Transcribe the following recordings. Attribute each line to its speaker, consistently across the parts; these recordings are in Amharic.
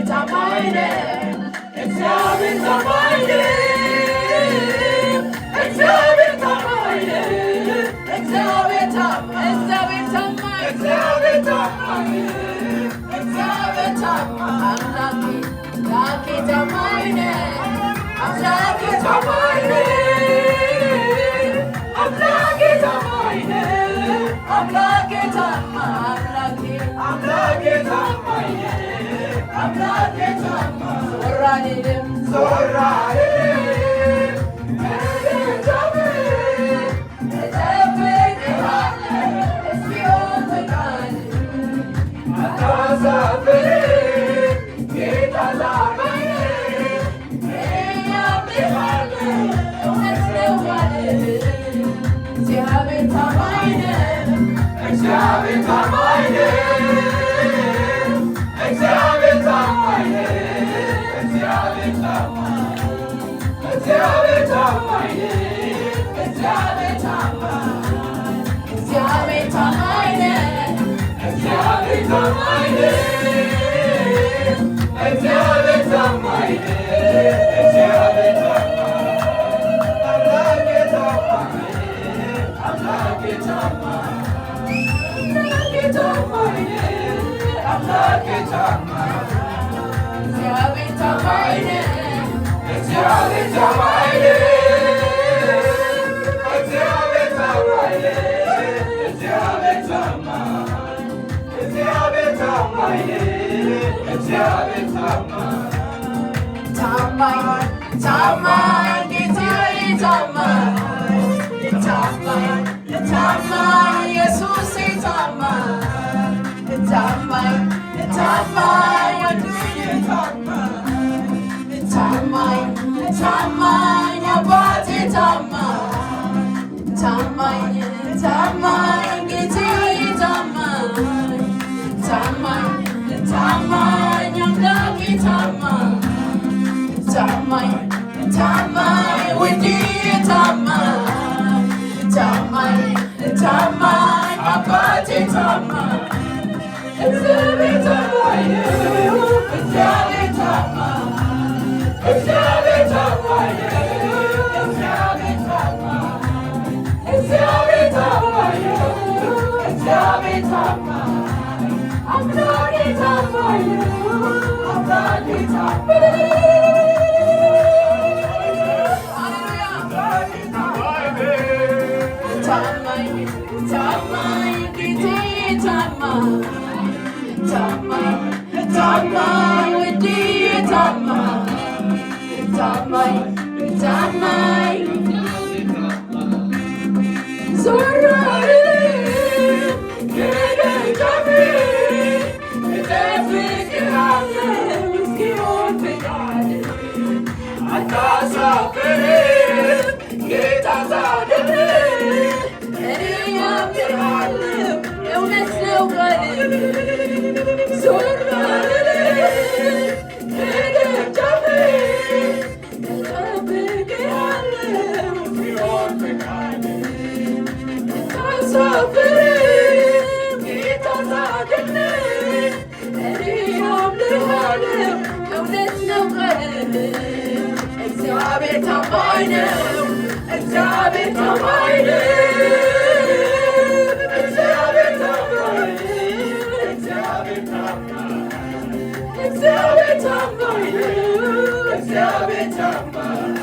Speaker 1: ታማኝ ነህ፣ እግዚአብሔር ታማኝ ነህ፣ እግዚአብሔር ታማኝ ነህ፣ እግዚአብሔር ታማኝ፣ እግዚአብሔር ታማኝ፣ እግዚአብሔር ታማኝ፣ እግዚአብሔር ታማኝ፣ አምላኬ ታማኝ ነህ፣ አምላኬ ታማኝ ነህ፣ አምላኬ ታማኝ ነህ፣ አምላኬ ታማኝ፣ አምላኬ ታማኝ ነህ፣ አምላኬ ታማኝ፣ ዞር አልልም፣ ዞር አልልም፣ እጠብቅሃለሁ እስኪሆን ፈቃድህ፣ አታሳፍረኝ ጌታ ታማኝ ነህ፣ እኔ አምንሃለሁ እውነት ነው ቃልህ፣ እግዚአብሔር ታማኝ ነህ፣ እግዚአብሔር ታማኝ ነህ፣ እግዚአብሔር ታማኝ ነህ፣ እግዚአብሔር ታማኝ፣ እግዚአብሔር ታማኝ ነህ፣ እግዚአብሔር ታማኝ፣ እግዚአብሔር ታማኝ ነህ፣ እግዚአብሔር ታማኝ ነህ፣ እግዚአብሔር ታማኝ ነህ፣ እግዚአብሔር ታማኝ፣ አምላኬ ታማኝ፣ አምላኬ ታማኝ፣ አምላኬ ታማኝ፣ እግዚአብሔር ታማኝ ነህ፣ እግዚአብሔር ታማኝ ነህ፣ እግዚአብሔር ታማኝ ነህ፣ እግዚአብሔር ታማኝ፣ እግዚአብሔር ታማኝ ነህ፣ እግዚአብሔር ታማኝ፣ ታማኝ ታማኝ ጌታዬ ታማኝ፣ ታማኝ ታማኝ ኢየሱሴ ታማኝ፣ ታማኝ ታማኝ ወንድሜ ታማኝ፣ ታማኝ ታማኝ አባቴ ታማኝ፣ ታማኝ ታማኝ ጌታዬ ታማኝ፣ ታማኝ ታማኝ አምላኬ ታማኝ፣ ታማኝ ታማኝ ውድዬ ታማኝ፣ ታማኝ ታማኝ አባቴ ታማኝ፣ እግዚአብሔር ታማኝ ነው፣ እግዚአብሔር ታማኝ፣ እግዚአብሔር ታማኝ ነው፣ እግዚአብሔር ታማኝ፣ እግዚአብሔር ታማኝ ነው፣ እግዚአብሔር ታማኝ፣ አምላኬ ታማኝ ነው፣ አምላኬ ታማኝ፣ ታማኝ ጌታዬ ታማኝ፣ ታማኝ ታማኝ ውድዬ ታማኝ፣ ታማኝ ታማኝ ዞር አልልም ከደጃፍህ፣ እጠብቅሃለሁ እስኪሆን ፈቃድህ፣ አታሳፍረኝ ጌታ ታድነኝ፣ እኔ አምንሃለሁ እውነት ነው ቃልህ፣ ዞር አልልም ከደጃፍህ፣ እጠብቅሃለሁ እስኪሆን ፈቃድህ፣ አታሳፍረኝ ጌታ ታድነኝ፣ እኔ አምንሃለሁ እውነት ነው ቃልህ፣ እግዚአብሔር ታማኝ ነው፣ እግዚአብሔር ታማኝ ነው፣ እግዚአብሔር ታማኝ፣ እግዚአብሔር ታማኝ፣ እግዚአብሔር ታማኝ ነው፣ እግዚአብሔር ታማኝ፣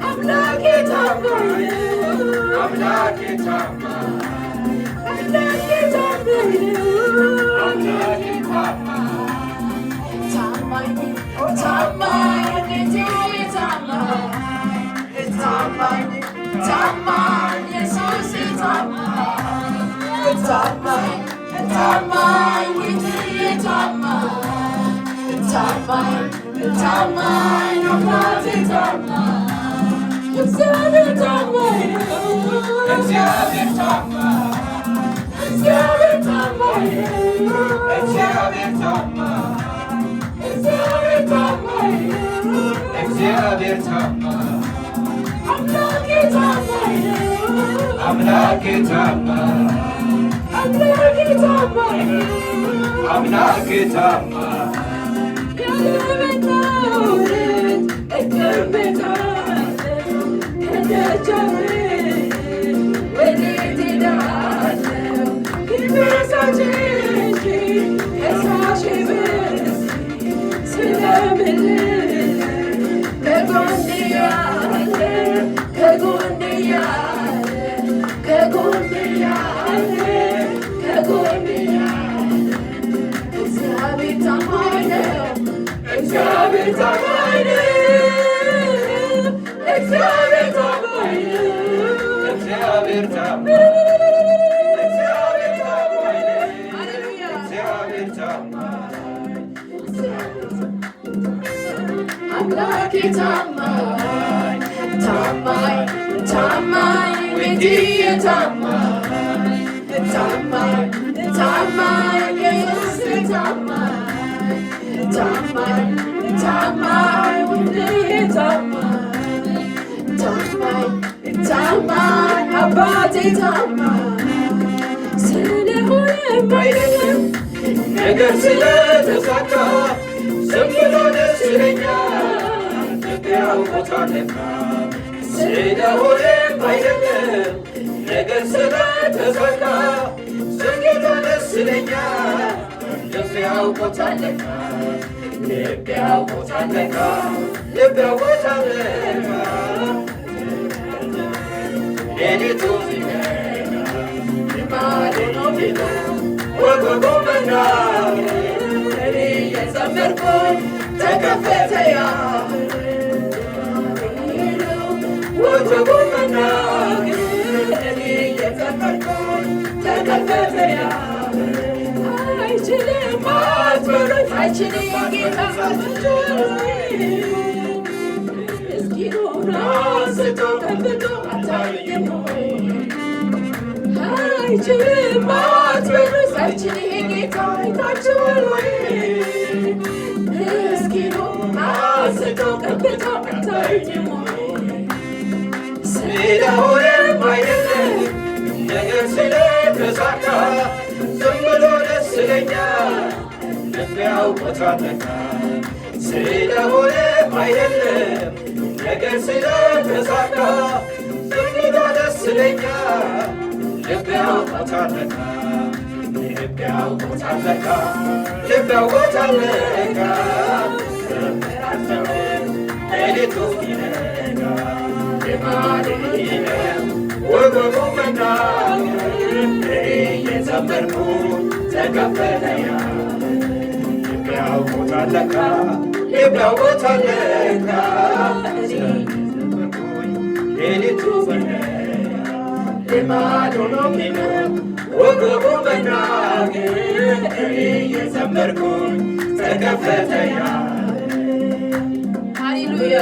Speaker 1: አምላኬ ታማኝ ነው፣ አምላኬ ታማኝ፣ አምላኬ ታማኝ ነው፣ አምላኬ ታማኝ፣ ታማኝ ታማኝ ጌታዬ ታማኝ፣ ታማኝ ታማኝ ኢየሱሴ ታማኝ፣ ታማኝ ታማኝ ውድዬ ታማኝ፣ ታማኝ ታማኝ አባቴ ታማኝ፣ እግዚአብሔር ታማኝ ነው፣ እግዚአብሔር ታማኝ፣ እግዚአብሔር ታማኝ ነው፣ እግዚአብሔር ታማኝ፣ እግዚአብሔር ታማኝ ነው፣ እግዚአብሔር ታማኝ፣ አምላኬ ታማኝ ነው፣ አምላኬ ታማኝ፣ አምላኬ ታማኝ ነው፣ አምላኬ ታማኝ አምላኬ ታማኝ ታማኝ ታማኝ ጌታዬ ታማኝ ታማኝ ታማኝ ኢየሱስ ታማኝ ታማኝ ታማኝ ውዴ ታማኝ ታማኝ ታማኝ አባቴ ታማኝ ስለሆነም አይደለም ነገር ስለተሳካ ዝም ብሎ ደስ ይለኛል ልቤ አውቆታልና ስለሆነም አይደለም ነገር ስለተሳካ ዝም ብሎ ደስ ይለኛል ልቤ አውቆታልና ልቤ አውቆታልና ልቤ አውቆታልና ሌሊቱ ሲነጋ ልማዴ ነው ፊቱ ወጎጎ መናገር እኔ የዘመርኩኝ ተከፈተ ወጎጎ መናገር እኔ የዘመርኩኝ ተከፈተ አይችልም አትበሉኝ አይችልም ጌታ ምስኪኑን አንስቶ ቀብቶ አታየኝ አይችልም አትበሉኝ አይችልም ጌታ አይታችኋል ወይ ምስኪኑን አንስቶ ቀብቶ አታየኝ ስለሆነም አይደለም ነገር ስለተሳካ ዝም ብሎ ደስ ይለኛል ልቤ አውቆታልና ስለሆነም አይደለም ነገር ስለተሳካ ዝም ብሎ ደስ ይለኛል ልቤ አውቆታልና ልቤ አውቆታልና ልቤ አውቆታልና ሌሊቱ ሲነጋ ልማዴ ነው ወጎጎ መናገር እኔ የዘመርኩኝ ተከፈተ ልቤ አውቆታልና ልቤ አውቆታልና የዘመርኩኝ ሌሊቱ ሲነጋ ልማድ ሆኖብኝ ነው ወጎጎ መናገር እኔ የዘመርኩኝ ተከፈተ ሃሌሉያ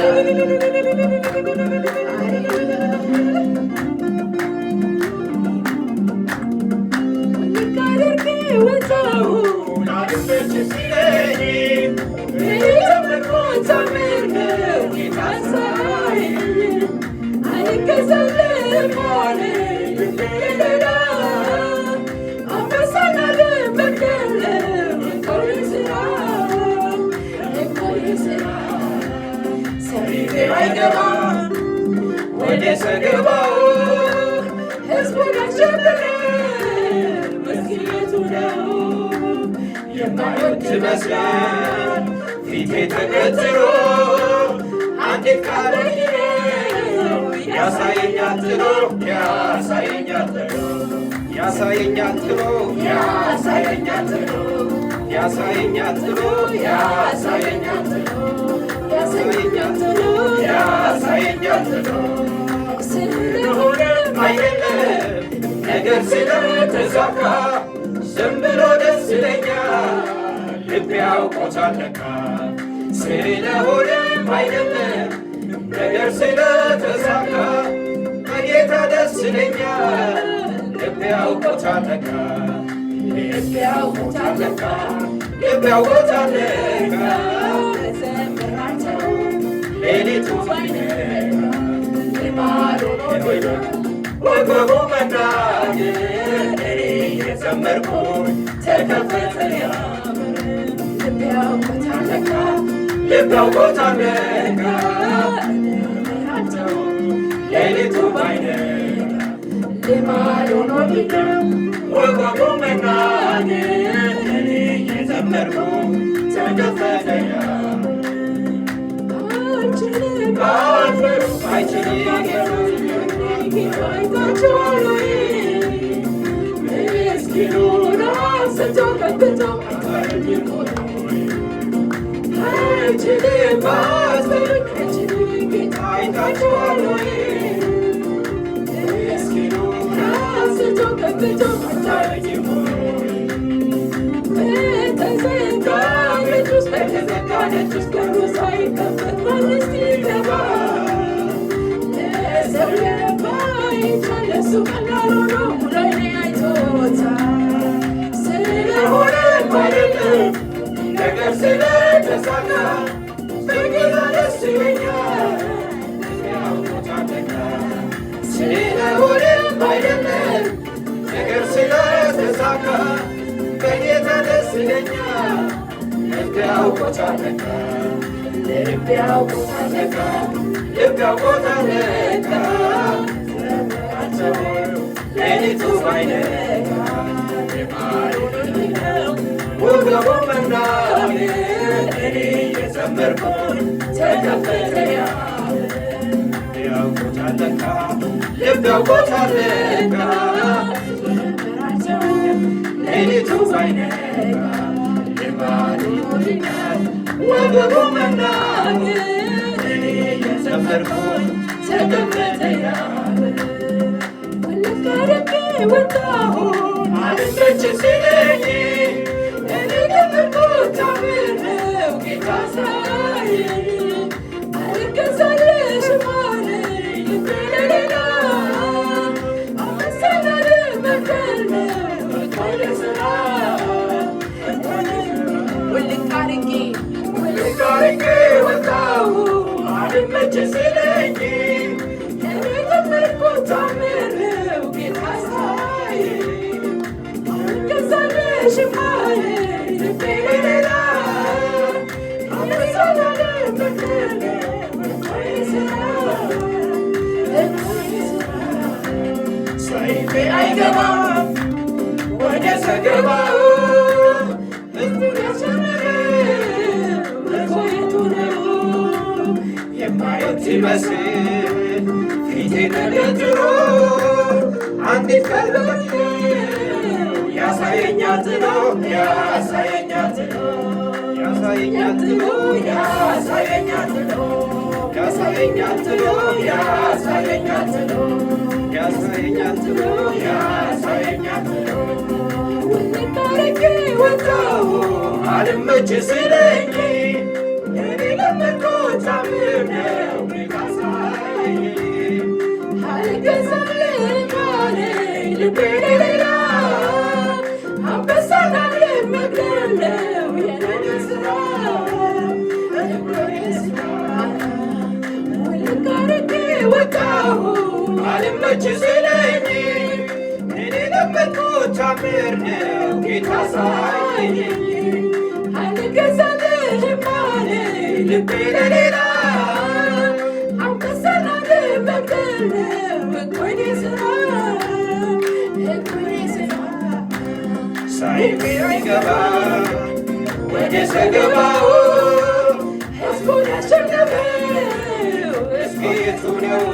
Speaker 1: ወደ ሰገባው ሕዝቡን አሸበረ መስጊቱ ነው የማይወድ መስላል ፊቴ ተገትሮ አንዲት ቃል ያሳየኛል ጥሎ ያሳየኛል ጥሎ ያሳየኛል ጥሎ ያሳየኛል ጥሎ ያሳየኛል ጥሎ ያሳየኛል ጥሎ ያሳየኛል ጥሎ ያሳየኛል ጥሎ ስለሆነም አይደለም ነገር ስለተሳካ ዝም ብሎ ደስ ይለኛል ልቤ አውቆታልና ስለሆነም አይደለም ነገር ስለተሳካ በጌታ ደስ ይለኛል ልቤ አውቆታልና ልቤ አውቆታልና ልቤ አውቆታልና ዘምራቸው ሌሊቱ ሲነጋ ልማድ ሆኖብኝ ወጎጎ መናገር እኔ የዘመርኩኝ ተከፈተ ልቤ ያውቁታል ለካ ልብ ያውቁታል ለካ ናቸው ሌሊቱ ባይነጋ ልማድ ሆኖብኝ ወጓጉ መናገር እኔ እየዘመርኩ ተከፈተያ ነገር ስለተሳካ በጌታ ደስ ይለኛል ስለሆነም አይደለም ነገር ስለተሳካ በጌታ ደስ ይለኛል ልብ ያውቆታል ለካ ልብ ያውቆታል ለካ ልብ ያውቆታል ለካ ሌሊቱ ባይነጋ ወገቡ መናገር እኔ እየዘመርኩኝ ተከፈተ ያውቆታል ለካ ልብ ያውቆታል ለካ ሌሊቱ ባይነጋ ልማድ ሆኖልኛል ወገቡ መናገር እኔ እየዘመርኩኝ ተከፈተ ወለካረቄ ወጣሁ አልመች ሲለኝ እኔ ገመርኩት ታምር ነው ጌታ ሳየኝ አልገዛልሽም አለኝ ልቤ ለሌላ አመሰላል መከር ነው ወደ ስራ ወልቃርቄ ወጣሁ አልመች ሲለኝ እኔ ገመርኩት ታምር ነው ጌታ ሳየኝ አልገዛልሽም አለኝ ልቤ ለሌላ አመሰላል መከር ነው ወደ ስራ ሰይፌ አይገባም ወደ ሰገባው ሕዝቡን ያስጨነቀው ምርኮ የቱ ነው የማየት ሲመስል ፊቴ ተገትሮ አንዲት ቀልበኝ ያሳየኛል ጥሎ ያሳየኛል ጥሎ ያሳየኛል ጥሎ ያሳየኛል ጥሎ ያሳየኛል ጥሎ ያሳየኛል ጥሎ ያሳየኛል ጥሎ ያሳየኛል ጥሎ ወልቃርቄ ወጣሁ አልመች ሲለኝ እኔ ለመድኩት ታምር ነው ጌታ ሳየኝ አልገዛልሽም አለኝ ልቤ ለሌላ አመሰላል መከር ነው የኔ ስራ ወልቃርቄ ወጣሁ አልመች ሲለኝ እኔ ለመድኩት ታምር ነው ጌታ ሳየኝ አልገዛልሽም አለኝ ልቤ ለሌላ አመሰላል መከር ነው የኔ ስራ ሰይፌ አይገባም ወደ ሰገባው ሕዝቡን ያሸነፈው እስኪ የቱ ነው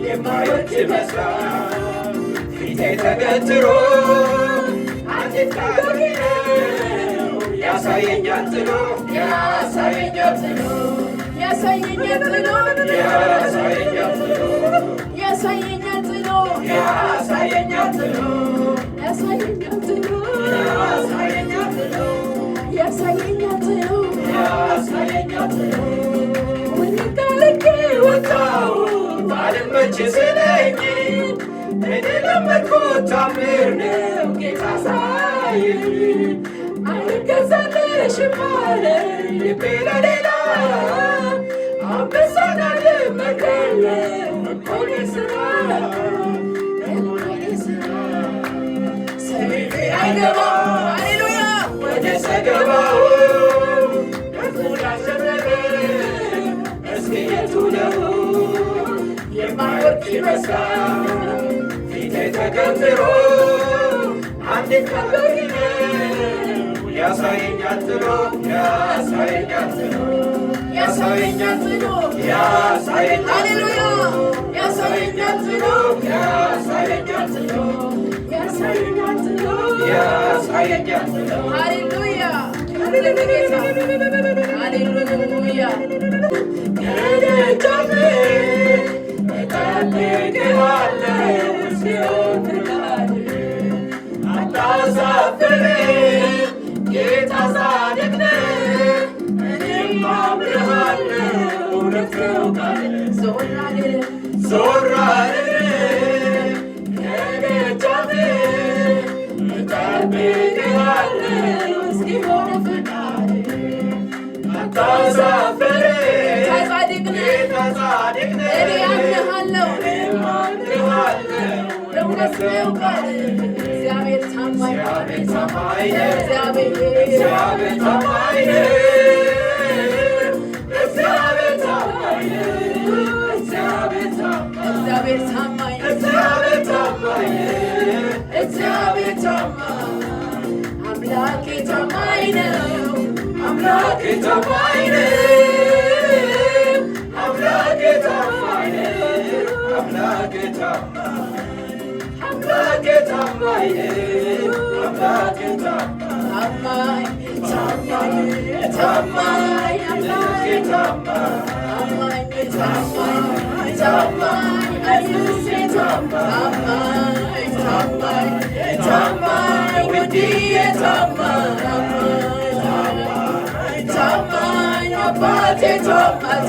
Speaker 1: የማየት ይመስላል ፊቴ ተገትሮ አንዲት ቀልበኝ ነው ያሳየኛል ጥሎ ያሳየኛል ጥሎ ያሳየኛል ጥሎ ያሳየኛል ጥሎ ያሳየኛል ጥሎ ያሳየኛል ጥሎ ያሳየኛል ጥሎ ያሳየኛል ጥሎ ያሳየኛል ጥሎ ያሳየኛል ጥሎ ወልቃርቄ ወጣሁ አልመች ሲለኝ እኔ ለመድኩት ታምር ነው ጌታ ሳየኝ አልገዛልሽም አለኝ ልቤ ለሌላ አመሰላል መከር ነው የኔ ስራ ሰይፌ አይገባም ሃሌሉያ ወደ ሰገባው ይመስላል ፊቴ ተገንዝሮ አንዲት ቀን በፊት ያሳየኛል ጥሎ ያሳየኛል ጥሎ ያሳየኛል ጥሎ ሃሌሉያ ያሳየኛል ጥሎ ያሳየኛል ጥሎ ያሳየኛል ጥሎ ያሳየኛል ጥሎ ሃሌሉያ ሃሌሉያ ከደጃፌ እጠብቅሃለሁ ጽዮን ፍቃድ አታሳፍረኝ ጌታ ጻድቅ ነህ እኔም አምንሃለሁ እውነት ነው ቃልህ ዞር አልልም ከደጃፌ እጠብቅሃለሁ እስኪሆን ፍቃድህ አታሳፍረኝ ጌታ ጻድቅ ነህ እኔ አምንሃለሁ እውነት ነው ቃልህ እግዚአብሔር ታማኝ ነው እግዚአብሔር ታማኝ ነው እግዚአብሔር ታማኝ ነው እግዚአብሔር ታማኝ ነው እግዚአብሔር ታማኝ እግዚአብሔር ታማኝ አምላኬ ታማኝ ነው አምላኬ ታማኝ ነው አምላኬ ታማኝ ነው አምላኬ ታማኝ አምላኬ ታማኝ አምላኬ ታማኝ ታማኝ ታማኝ አምላኬ ታማኝ ታማኝ ታማኝ ኢየሱሴ ታማኝ ታማኝ ታማኝ ውድዬ ታማኝ ታማኝ አባቴ ታማኝ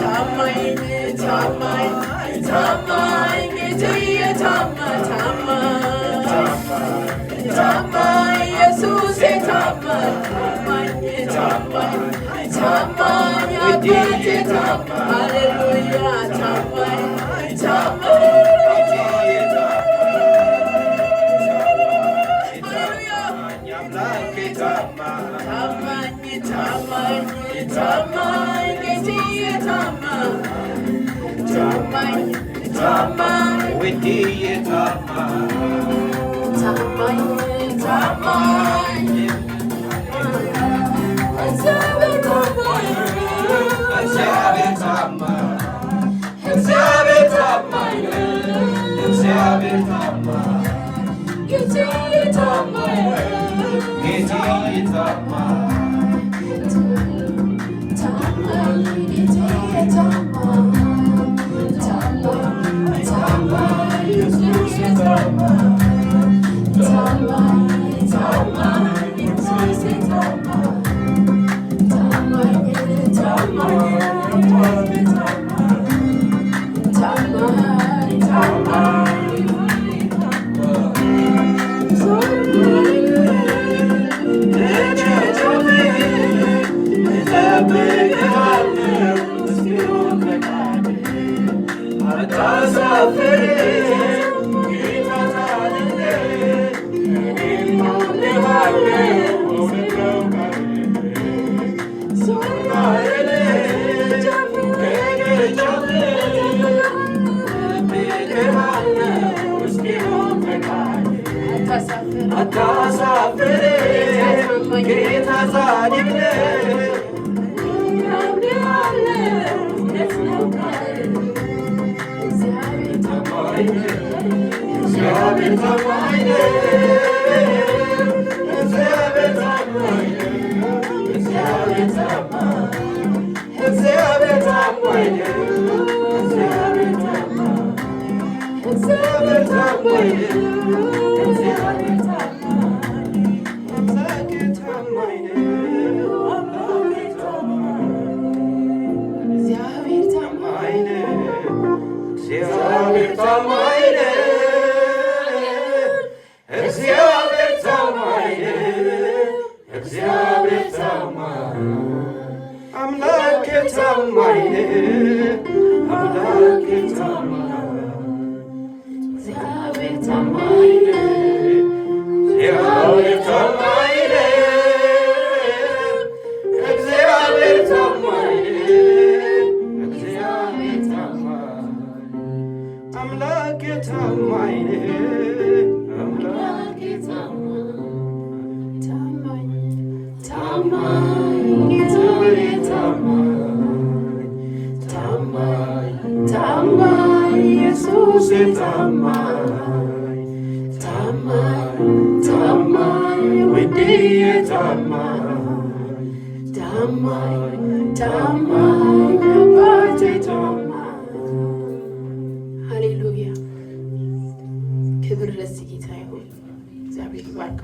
Speaker 1: ታማኝ ታማኝ ጌታዬ ታማኝ ታማኝ ኢየሱሴ ታማኝ ታማኝ ታማኝ አባቴ ታማኝ ሃሌሉያ ታማኝ ታማኝ ጌታዬ ታማኝ ውድዬ ታማኝ እግዚአብሔር ታማኝ እግዚአብሔር ታማኝ እግዚአብሔር ታማኝ ጌታዬ ታማኝ ጌታዬ ታማኝ አታሳፍረኝ ጌታ ጻድቅ ነህ እግዚአብሔር ታማኝ እግዚአብሔር ታማኝ እግዚአብሔር ታማኝ እግዚአብሔር ታማኝ እግዚአብሔር ታማኝ እግዚአብሔር ታማኝ እግዚአብሔር ታማኝ እግዚአብሔር ታማኝ አምላኬ ታማኝ አምላኬ ታማኝ እግዚአብሔር ታማኝ እግዚአብሔር ታማኝ እግዚአብሔር ታማኝ እግዚአብሔር ታማኝ አምላክ ታማኝ ታማኝ ኢየሱስ ታማኝ ታማኝ ታማኝ ውድዬ ታማኝ ታማኝ ታማኝ አባቴ ታማኝ። ሃሌሉያ ክብር ለዚህ ጌታ ይሁን። እግዚአብሔር ይባርክ።